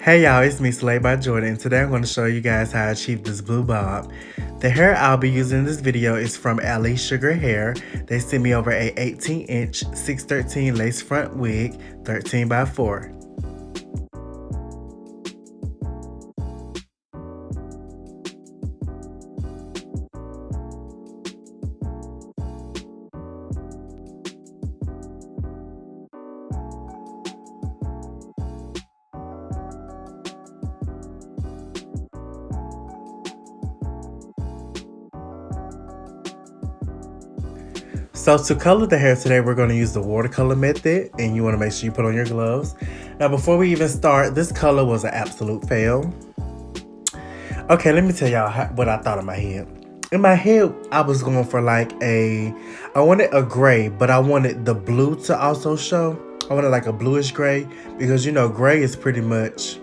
Hey y'all, it's me Slay by Jordan. Today I'm going to show you guys how I achieved this blue bob. The hair I'll be using in this video is from ALISUGAR Hair. They sent me over a 18-inch 613 lace front wig, 13 by 4. So to color the hair today, we're going to use the watercolor method, and you want to make sure you put on your gloves. Now before we even start, this color was an absolute fail. Okay, let me tell y'all what I thought in my head. In my head, I was going for I wanted a gray, but I wanted the blue to also show. I wanted like a bluish gray because gray is pretty much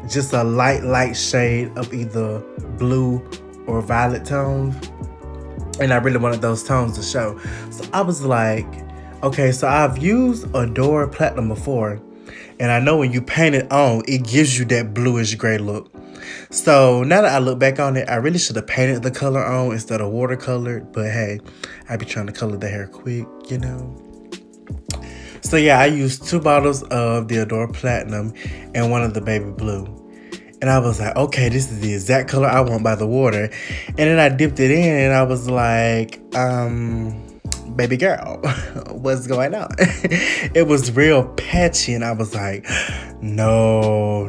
just a light shade of either blue or violet tone. And I really wanted those tones to show. So I was like, okay, so I've used Adore Platinum before. And I know when you paint it on, it gives you that bluish gray look. So now that I look back on it, I really should have painted the color on instead of watercolored. But hey, I be trying to color the hair quick, So yeah, I used 2 bottles of the Adore Platinum and one of the baby blue. And I was like, okay, this is the exact color I want by the water. And then I dipped it in and I was like, baby girl, what's going on? It was real patchy and I was like, no.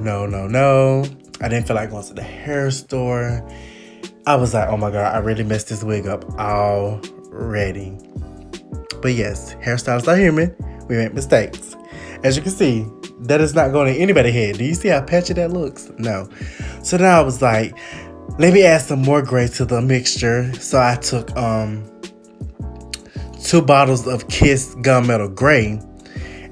I didn't feel like going to the hair store. I was like, oh my God, I really messed this wig up already. But yes, hairstylists are human. We make mistakes. As you can see, that is not going in anybody's head. Do you see how patchy that looks? No. So now I was like, let me add some more gray to the mixture. So I took 2 bottles of Kiss Gunmetal Gray.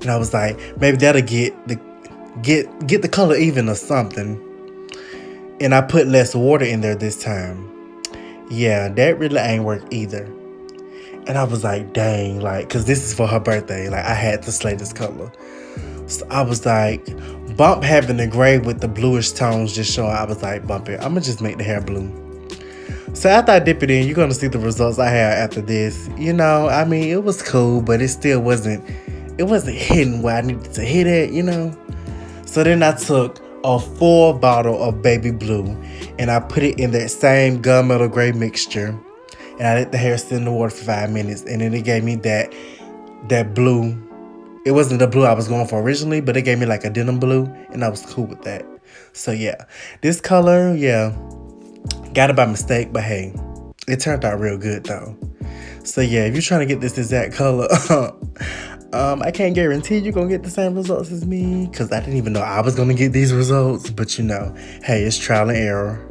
And I was like, maybe that'll get the color even or something. And I put less water in there this time. Yeah, that really ain't worked either. And I was like, dang, cause this is for her birthday. I had to slay this color. So I was like, bump having the gray with the bluish tones just showing. I was like, bump it. I'm gonna just make the hair blue. So after I dip it in, you're gonna see the results I had after this. I mean, it was cool, but it still wasn't hitting where I needed to hit it, So then I took a full bottle of baby blue and I put it in that same gunmetal gray mixture. And I let the hair sit in the water for 5 minutes. And then it gave me that blue. It wasn't the blue I was going for originally, but it gave me like a denim blue, and I was cool with that. So yeah, this color, yeah, got it by mistake, but hey, it turned out real good though. So yeah, if you're trying to get this exact color, I can't guarantee you're gonna get the same results as me, because I didn't even know I was gonna get these results, but hey, it's trial and error.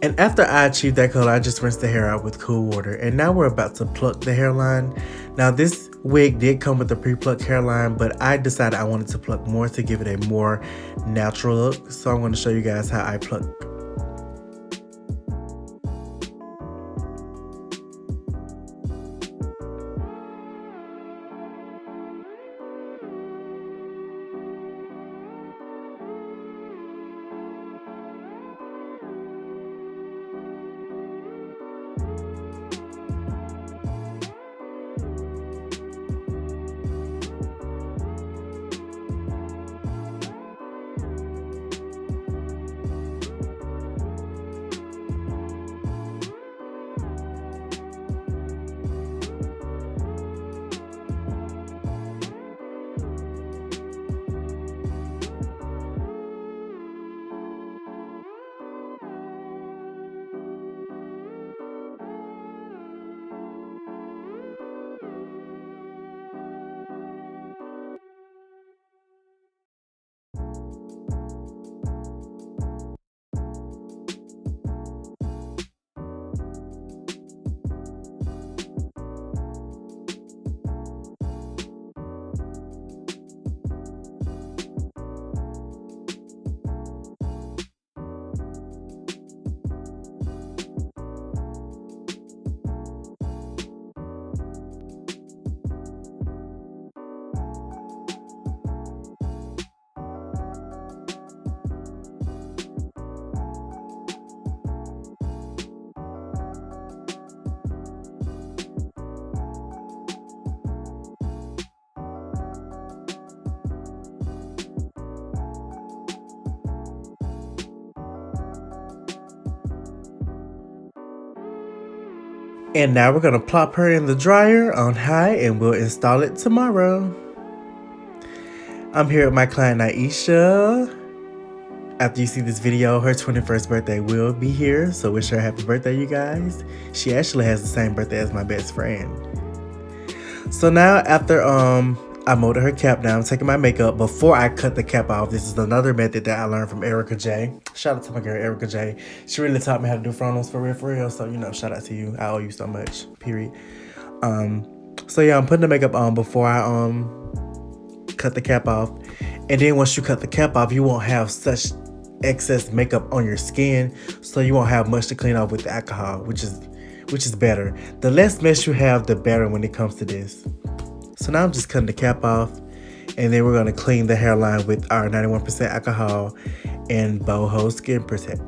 And after I achieved that color, I just rinsed the hair out with cool water. And now we're about to pluck the hairline. Now this wig did come with a pre-plucked hairline, but I decided I wanted to pluck more to give it a more natural look. So I'm going to show you guys how I pluck. And now we're going to plop her in the dryer on high and we'll install it tomorrow. I'm here with my client Aisha. After you see this video, her 21st birthday will be here, so wish her a happy birthday, you guys. She actually has the same birthday as my best friend. So now after I molded her cap down, I'm taking my makeup before I cut the cap off. This is another method that I learned from Erica J. Shout out to my girl Erica J. She really taught me how to do frontals for real. So, you know, shout out to you. I owe you so much, period. So yeah, I'm putting the makeup on before I cut the cap off. And then once you cut the cap off, you won't have such excess makeup on your skin, so you won't have much to clean off with the alcohol, which is better. The less mess you have, the better when it comes to this. So now I'm just cutting the cap off, and then we're going to clean the hairline with our 91% alcohol and Boho Skin Protect.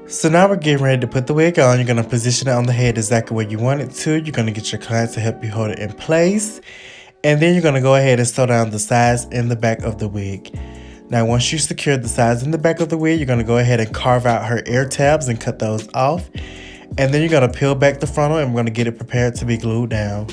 So now we're getting ready to put the wig on. You're going to position it on the head exactly where you want it to. You're going to get your client to help you hold it in place. And then you're going to go ahead and sew down the sides and the back of the wig. Now once you secure the sides and the back of the wig, you're going to go ahead and carve out her ear tabs and cut those off. And then you're going to peel back the frontal and we're going to get it prepared to be glued down.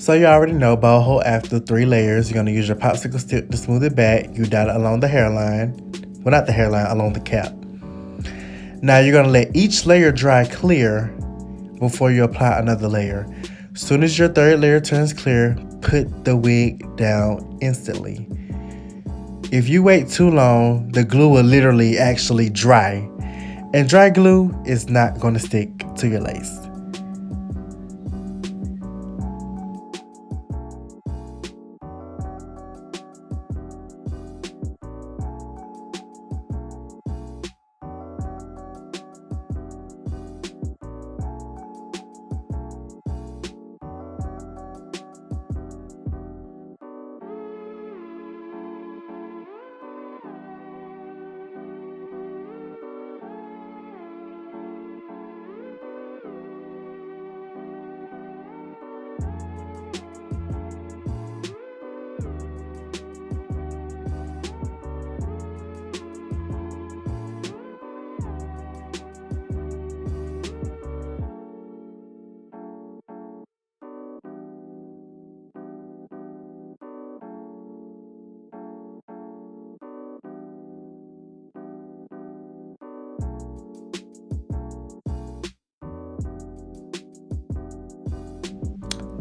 So you already know, boho after 3 layers, you're going to use your popsicle stick to smooth it back. You dot it along the hairline. Well, not the hairline, along the cap. Now you're going to let each layer dry clear before you apply another layer. As soon as your third layer turns clear, put the wig down instantly. If you wait too long, the glue will literally actually dry. And dry glue is not going to stick to your lace.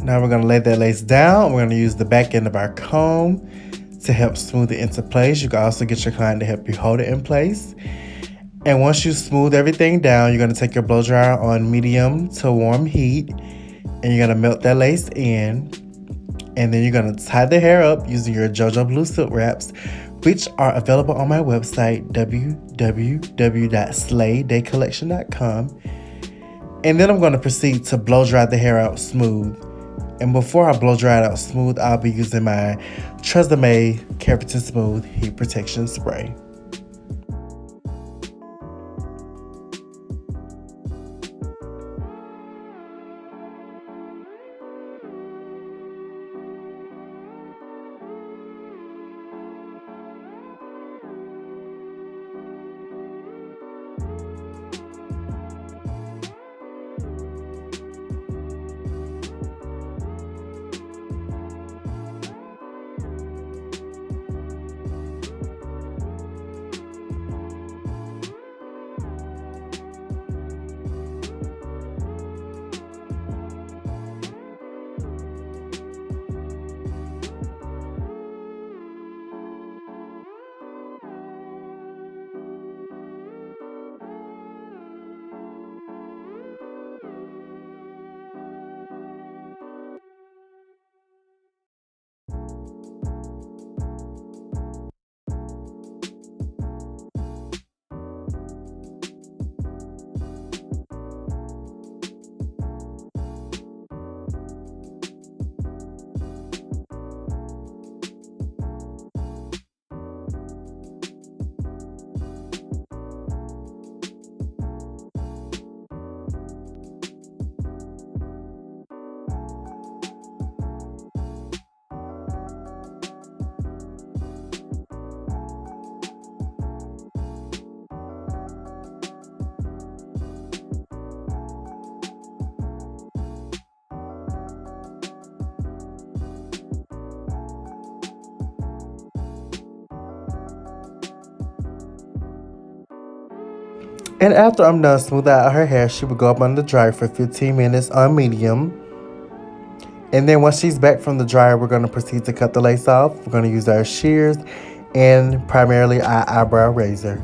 Now we're going to lay that lace down. We're going to use the back end of our comb to help smooth it into place. You can also get your client to help you hold it in place. And once you smooth everything down, you're going to take your blow dryer on medium to warm heat, and you're going to melt that lace in. And then you're going to tie the hair up using your JoJo Blue silk wraps, which are available on my website, www.slaydaycollection.com. And then I'm going to proceed to blow dry the hair out smooth. And before I blow dry it out smooth, I'll be using my Tresemme Keratin Smooth Heat Protection Spray. And after I'm done smoothing out her hair, she will go up under the dryer for 15 minutes on medium. And then once she's back from the dryer, we're going to proceed to cut the lace off. We're going to use our shears and primarily our eyebrow razor.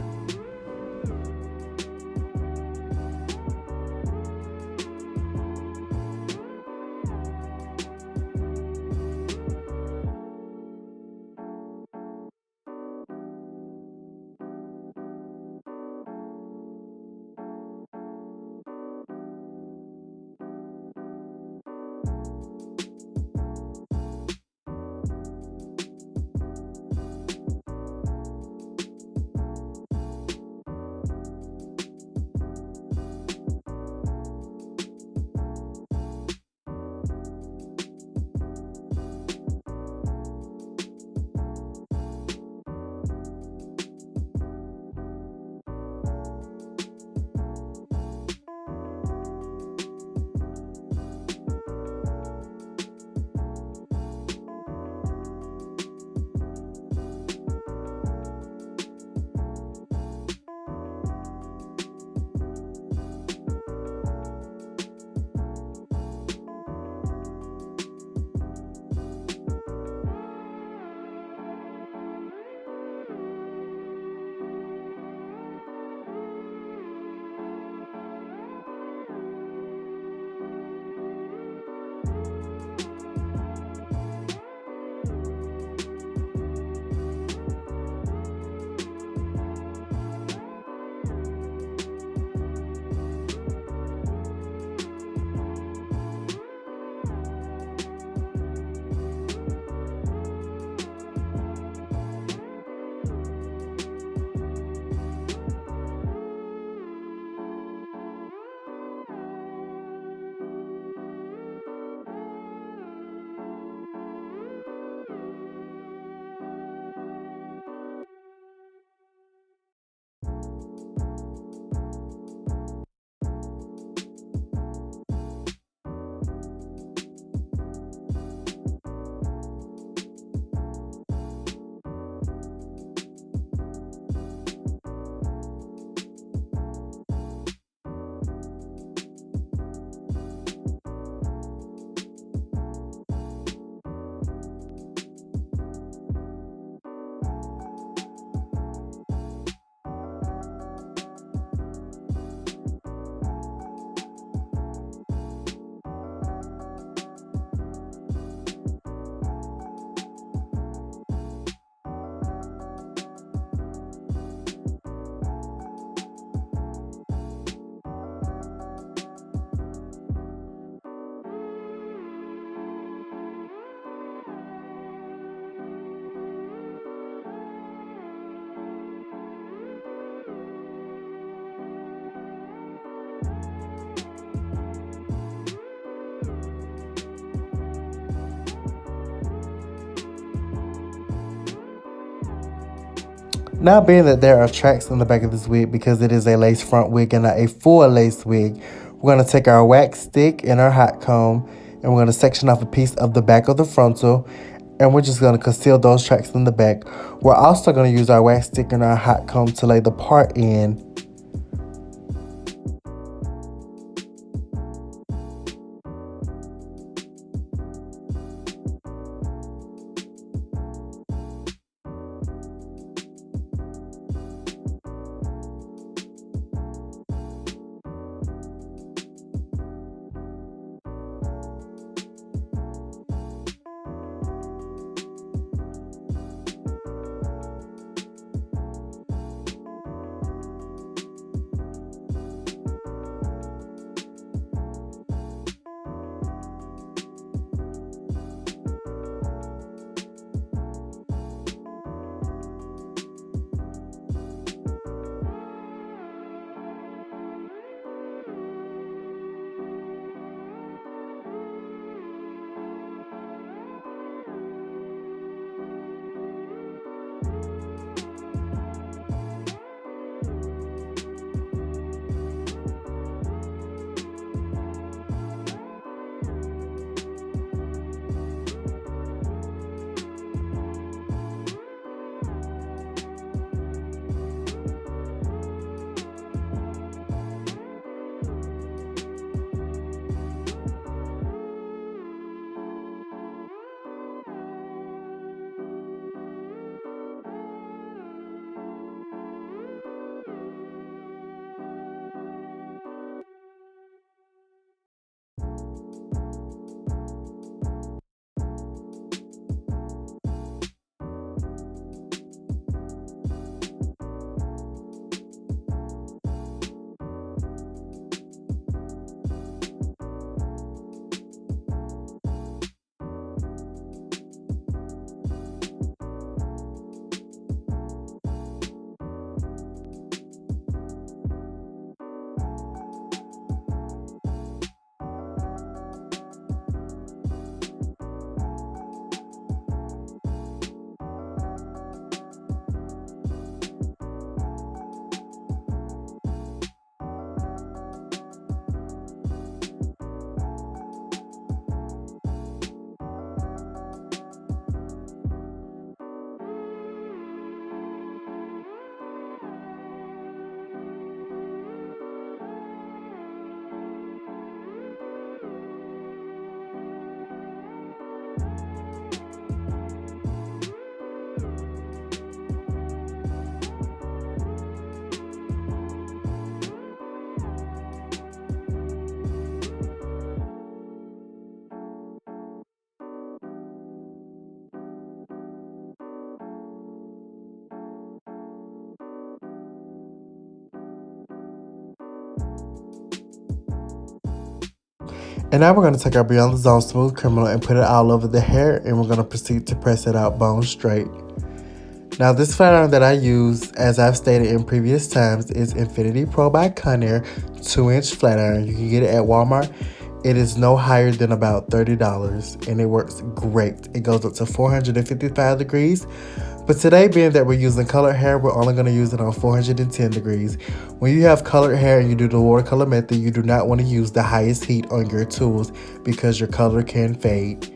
Now, being that there are tracks in the back of this wig because it is a lace front wig and not a full lace wig, we're going to take our wax stick and our hot comb and we're going to section off a piece of the back of the frontal, and we're just going to conceal those tracks in the back. We're also going to use our wax stick and our hot comb to lay the part in. And now we're going to take our Beyond the Zone Smooth Criminal and put it all over the hair, and we're going to proceed to press it out bone straight. Now, this flat iron that I use, as I've stated in previous times, is Infinity Pro by Conair 2-inch flat iron. You can get it at Walmart. It is no higher than about $30, and it works great. It goes up to 455 degrees. But today, being that we're using colored hair, we're only going to use it on 410 degrees. When you have colored hair and you do the watercolor method, you do not want to use the highest heat on your tools because your color can fade.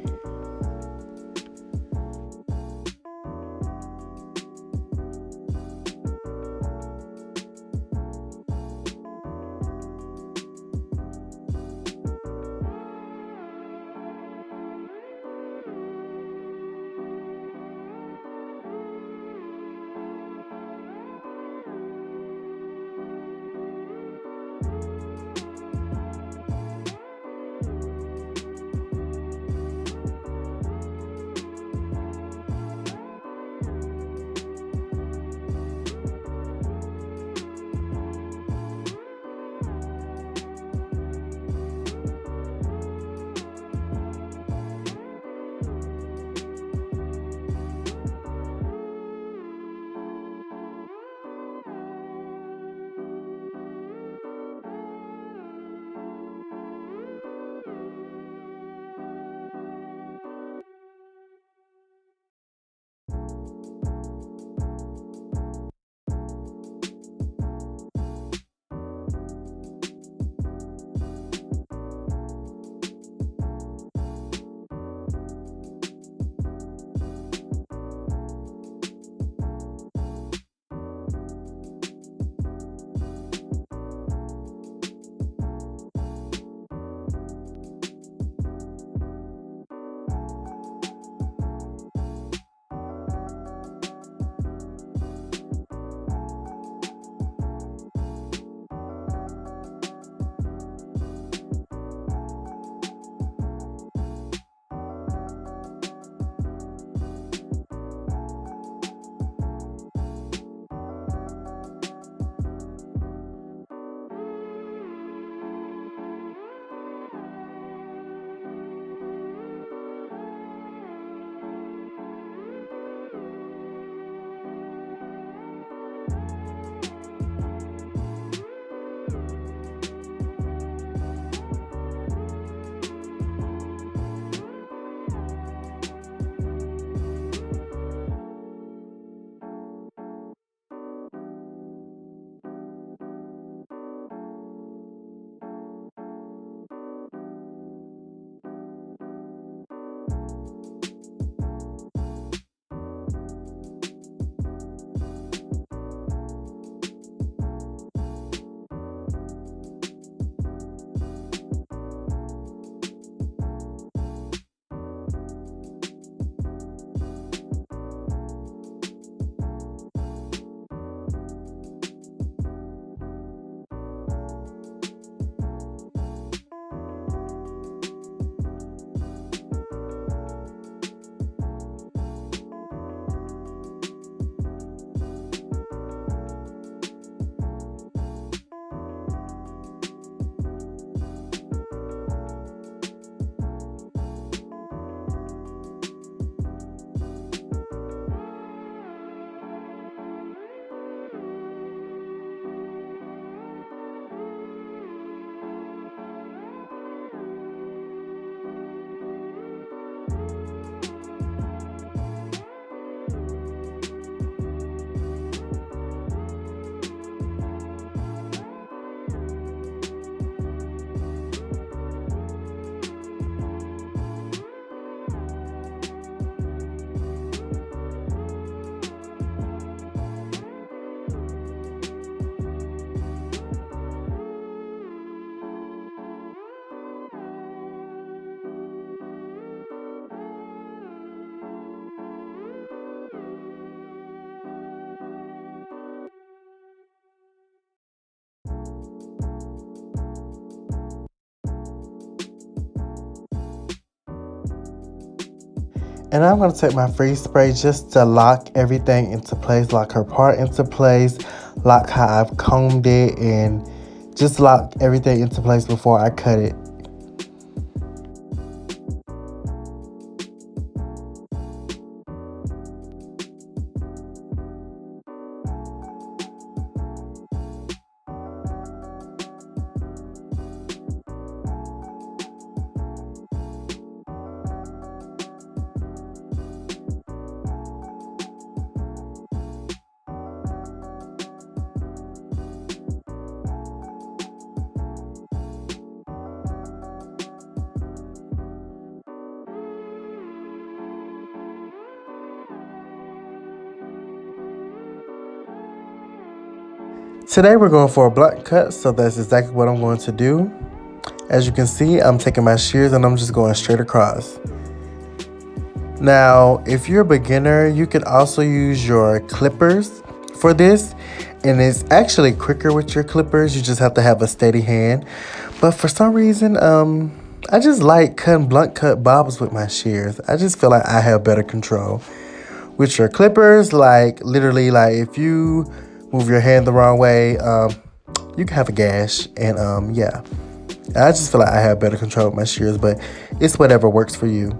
And I'm going to take my freeze spray just to lock everything into place, lock her part into place, lock how I've combed it, and just lock everything into place before I cut it. Today we're going for a blunt cut, so that's exactly what I'm going to do. As you can see, I'm taking my shears and I'm just going straight across. Now, if you're a beginner, you can also use your clippers for this, and it's actually quicker with your clippers. You just have to have a steady hand. But for some reason, I just like cutting blunt cut bobs with my shears. I just feel like I have better control. With your clippers, like literally, like if you move your hand the wrong way, you can have a gash, and yeah. I just feel like I have better control with my shears, but it's whatever works for you.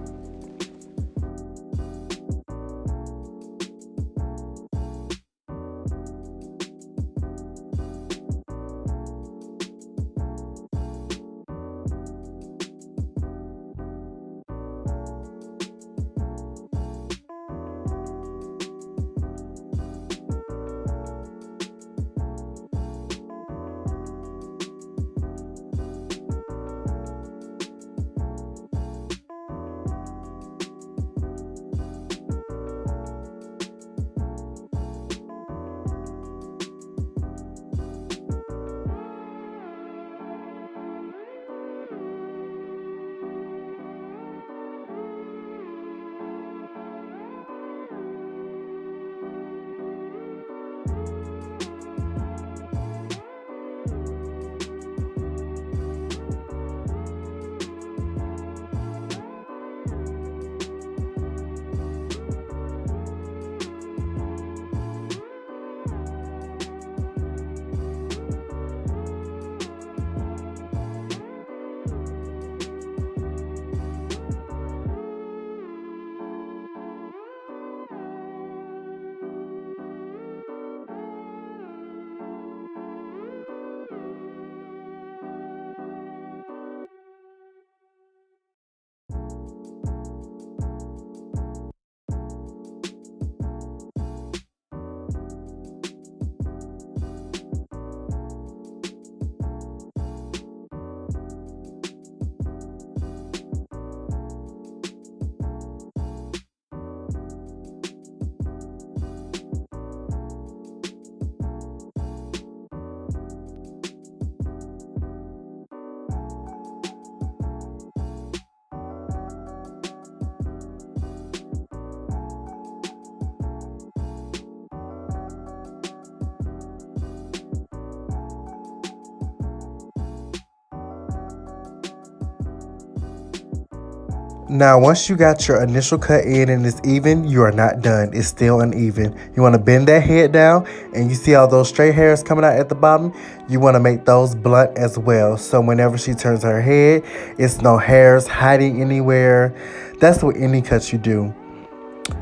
Now, once you got your initial cut in and it's even, you are not done. It's still uneven. You want to bend that head down, and you see all those straight hairs coming out at the bottom? You want to make those blunt as well. So whenever she turns her head, it's no hairs hiding anywhere. That's what any cut you do.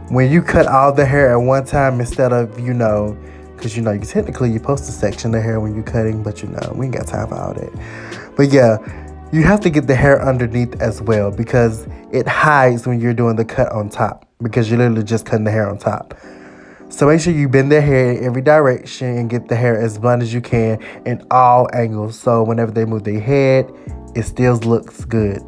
When you cut all the hair at one time instead of, because you technically you're supposed to section the hair when you're cutting, but we ain't got time for all that. But yeah, you have to get the hair underneath as well, because it hides when you're doing the cut on top, because you're literally just cutting the hair on top. So make sure you bend the hair in every direction and get the hair as blunt as you can in all angles. So whenever they move their head, it still looks good.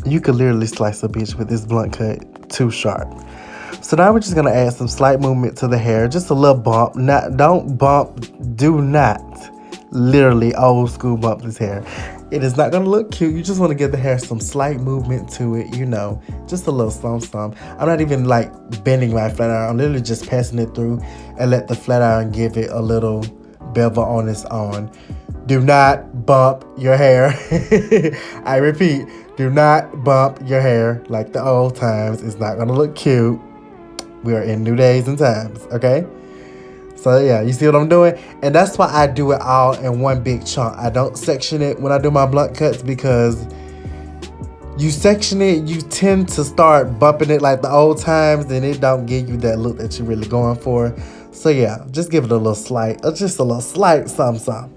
You could literally slice a bitch with this blunt cut, too sharp. So now we're just gonna add some slight movement to the hair, just a little bump. Don't bump, do not literally old school bump this hair. It is not gonna look cute. You just wanna give the hair some slight movement to it, just a little some. I'm not even like bending my flat iron. I'm literally just passing it through and let the flat iron give it a little bevel on its own. Do not bump your hair. I repeat, do not bump your hair like the old times. It's not gonna look cute. We are in new days and times, okay? So yeah, you see what I'm doing? And that's why I do it all in one big chunk. I don't section it when I do my blunt cuts, because you section it, you tend to start bumping it like the old times, and it don't give you that look that you're really going for. So yeah, just give it a little slight, just a little slight something.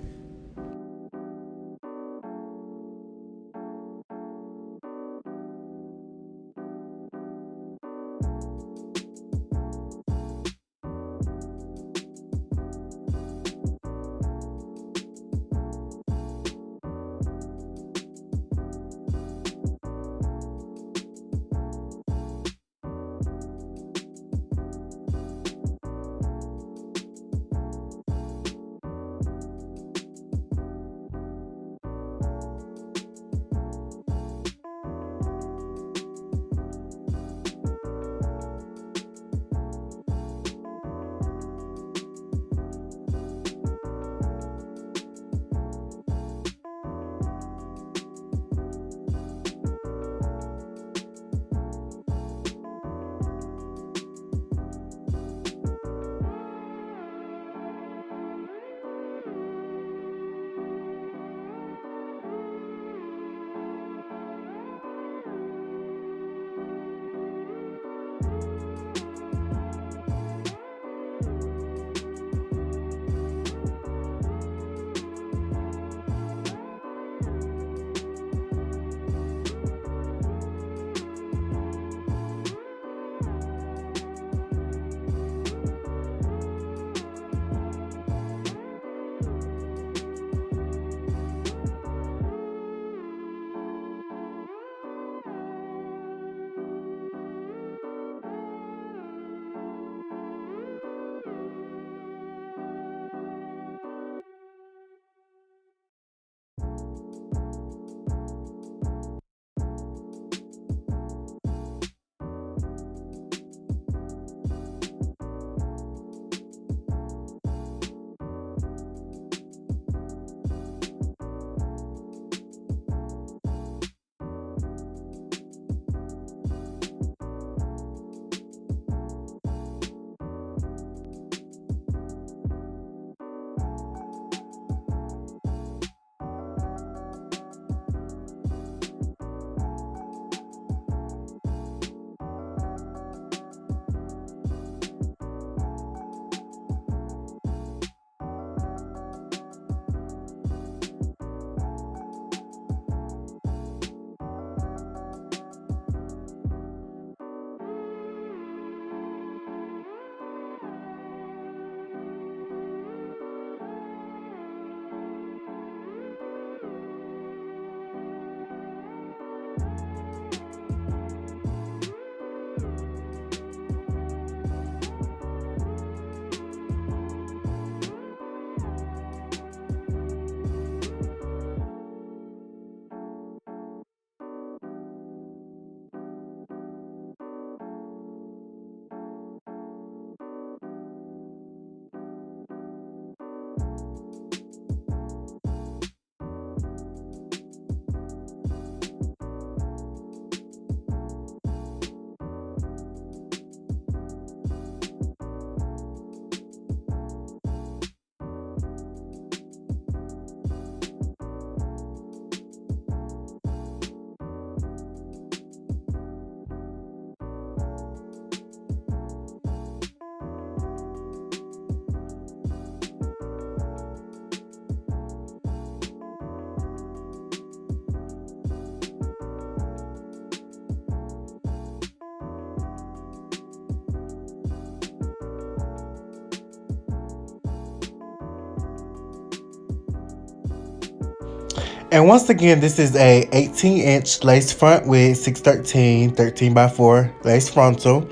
And once again, this is a 18-inch lace front with 613 13x4 lace frontal.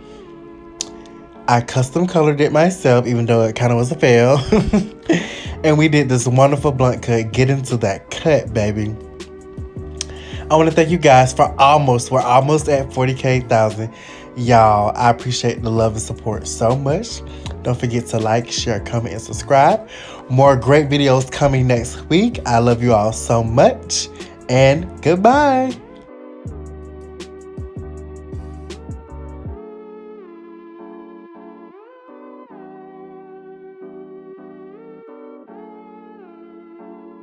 I custom colored it myself, even though it kind of was a fail. And we did this wonderful blunt cut. Get into that cut, baby. I want to thank you guys we're almost at 40,000. Y'all, I appreciate the love and support so much. Don't forget to like, share, comment, and subscribe. More great videos coming next week. I love you all so much. And goodbye.